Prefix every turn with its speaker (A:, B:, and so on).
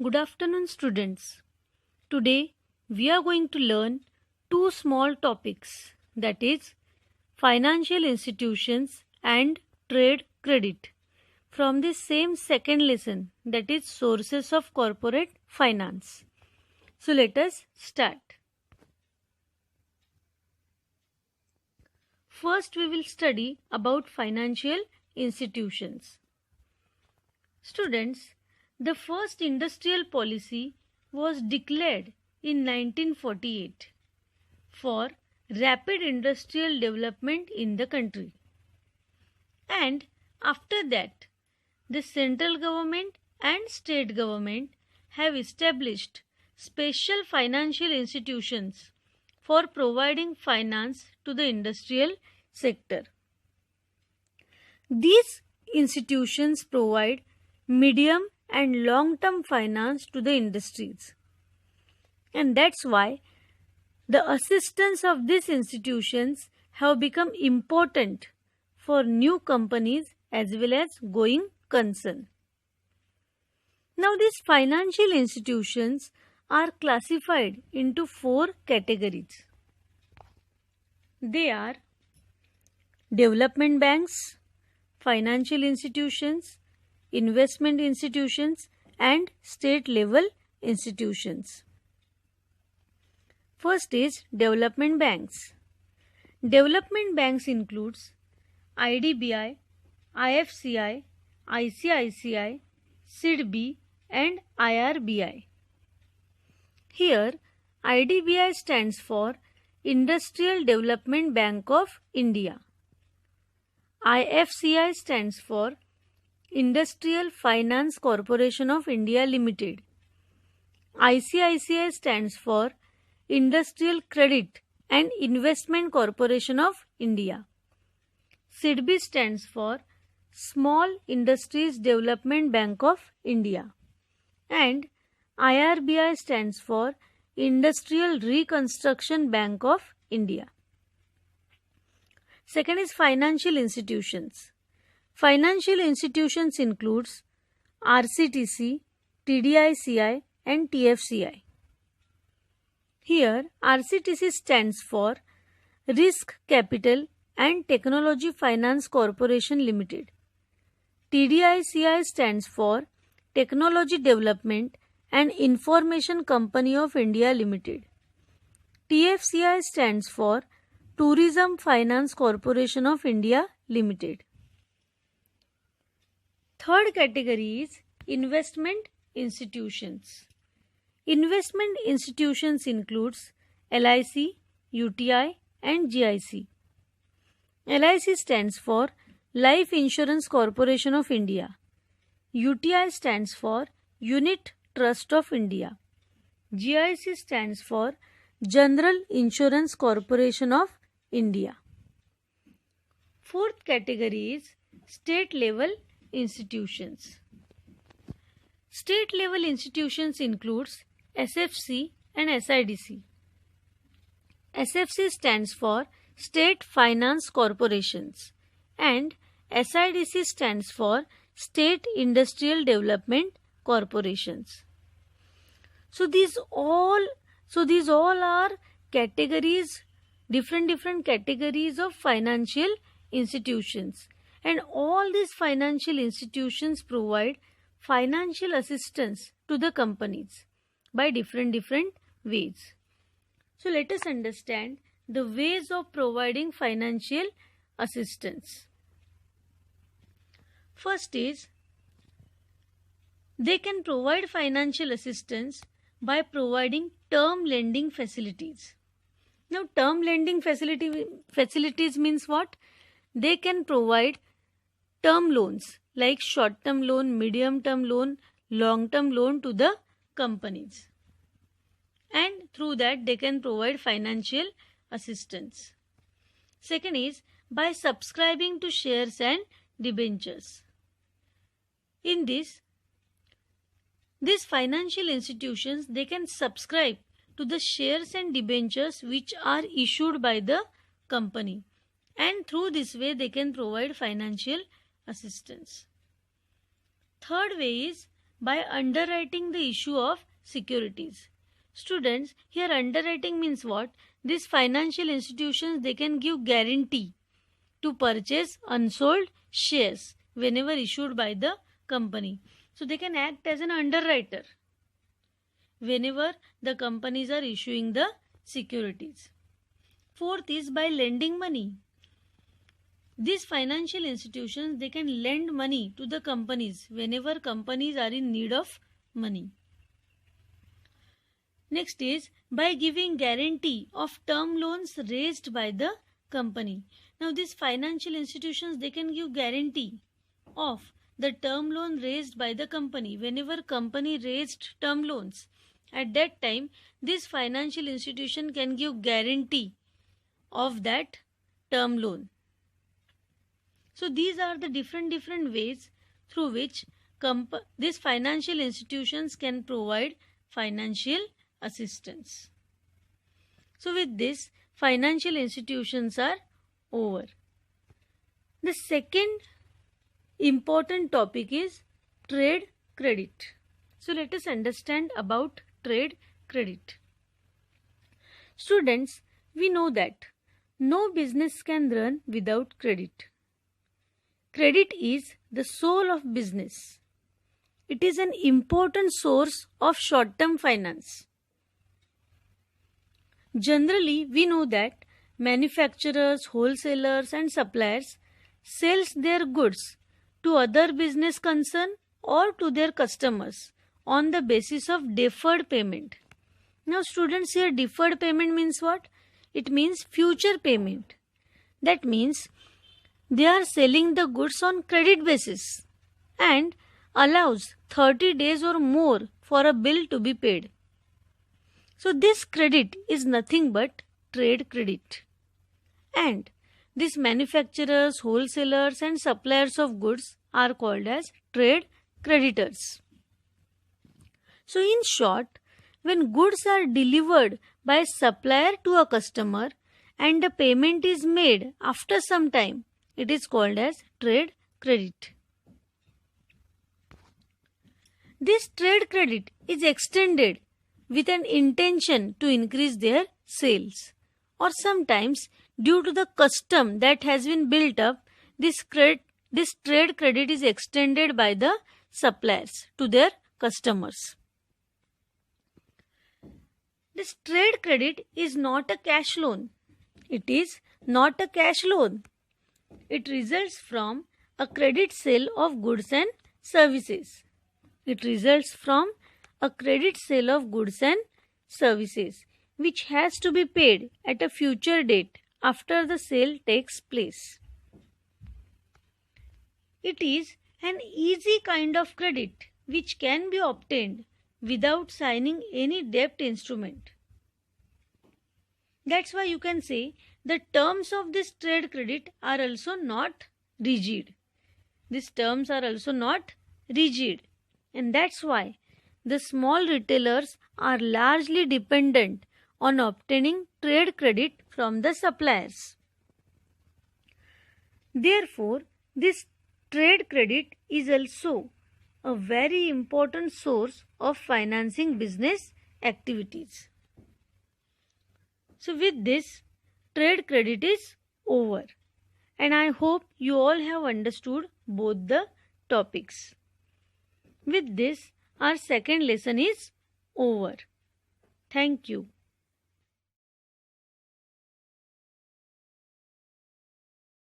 A: Good afternoon, students. Today we are going to learn two small topics, that is financial institutions and trade credit, from the same second lesson, that is sources of corporate finance. So let us start. First we will study about financial institutions. Students, the first industrial policy was declared in 1948 for rapid industrial development in the country. And after that, the central government and state government have established special financial institutions for providing finance to the industrial sector. These institutions provide medium and long-term finance to the industries. And that's why the assistance of these institutions have become important for new companies as well as going concern. Now these financial institutions are classified into four categories. They are development banks, financial institutions, investment institutions and state level institutions. First is development banks. Development banks includes IDBI, IFCI, ICICI, SIDBI and IRBI. Here IDBI stands for Industrial Development Bank of India. IFCI stands for Industrial Finance Corporation of India Limited. ICICI stands for Industrial Credit and Investment Corporation of India. SIDBI stands for Small Industries Development Bank of India. And IRBI stands for Industrial Reconstruction Bank of India. Second is financial institutions. Financial institutions includes RCTC, TDICI and TFCI. Here RCTC stands for Risk Capital and Technology Finance Corporation Limited. TDICI stands for Technology Development and Information Company of India Limited. TFCI stands for Tourism Finance Corporation of India Limited. Third category is investment institutions. Investment institutions includes LIC, UTI and GIC. LIC stands for Life Insurance Corporation of India. UTI stands for Unit Trust of India. GIC stands for General Insurance Corporation of India. Fourth category is state level institutions. State level institutions includes SFC and SIDC. SFC stands for State Finance Corporations and SIDC stands for State Industrial Development Corporations. So these all are categories, different categories of financial institutions, and all these financial institutions provide financial assistance to the companies by different ways. So let us understand the ways of providing financial assistance. First is, they can provide financial assistance by providing term lending facilities. Now term lending facilities means what? They can provide term loans like short term loan, medium term loan, long term loan to the companies, and through that they can provide financial assistance. Second is by subscribing to shares and debentures. In these financial institutions, they can subscribe to the shares and debentures which are issued by the company, and through this way they can provide financial assistance. Third way is by underwriting the issue of securities. Students, here underwriting means what? These financial institutions, they can give guarantee to purchase unsold shares whenever issued by the company. So they can act as an underwriter whenever the companies are issuing the securities. Fourth is by lending money. These financial institutions, they can lend money to the companies whenever companies are in need of money. Next is by giving guarantee of term loans raised by the company. Now these financial institutions, they can give guarantee of the term loan raised by the company. Whenever company raised term loans, at that time this financial institution can give guarantee of that term loan. So these are the different ways through which these financial institutions can provide financial assistance. So with this, financial institutions are over. The second important topic is trade credit. So let us understand about trade credit. Students, we know that no business can run without credit. Credit is the soul of business. It is an important source of short-term finance. Generally, we know that manufacturers, wholesalers and suppliers sells their goods to other business concern or to their customers on the basis of deferred payment. Now students, here deferred payment means what? It means future payment. That means they are selling the goods on credit basis and allows 30 days or more for a bill to be paid. So this credit is nothing but trade credit. And these manufacturers, wholesalers and suppliers of goods are called as trade creditors. So in short, when goods are delivered by a supplier to a customer and the payment is made after some time, it is called as trade credit. This trade credit is extended with an intention to increase their sales, or sometimes due to the custom that has been built up, this trade credit is extended by the suppliers to their customers. This trade credit is not a cash loan. It is not a cash loan. It results from a credit sale of goods and services. It results from a credit sale of goods and services which has to be paid at a future date after the sale takes place. It is an easy kind of credit which can be obtained without signing any debt instrument. That's why you can say the terms of this trade credit are also not rigid. These terms are also not rigid, and that's why the small retailers are largely dependent on obtaining trade credit from the suppliers. Therefore, this trade credit is also a very important source of financing business activities. So with this, trade credit is over, and I hope you all have understood both the topics. With this, our second lesson is over. Thank you.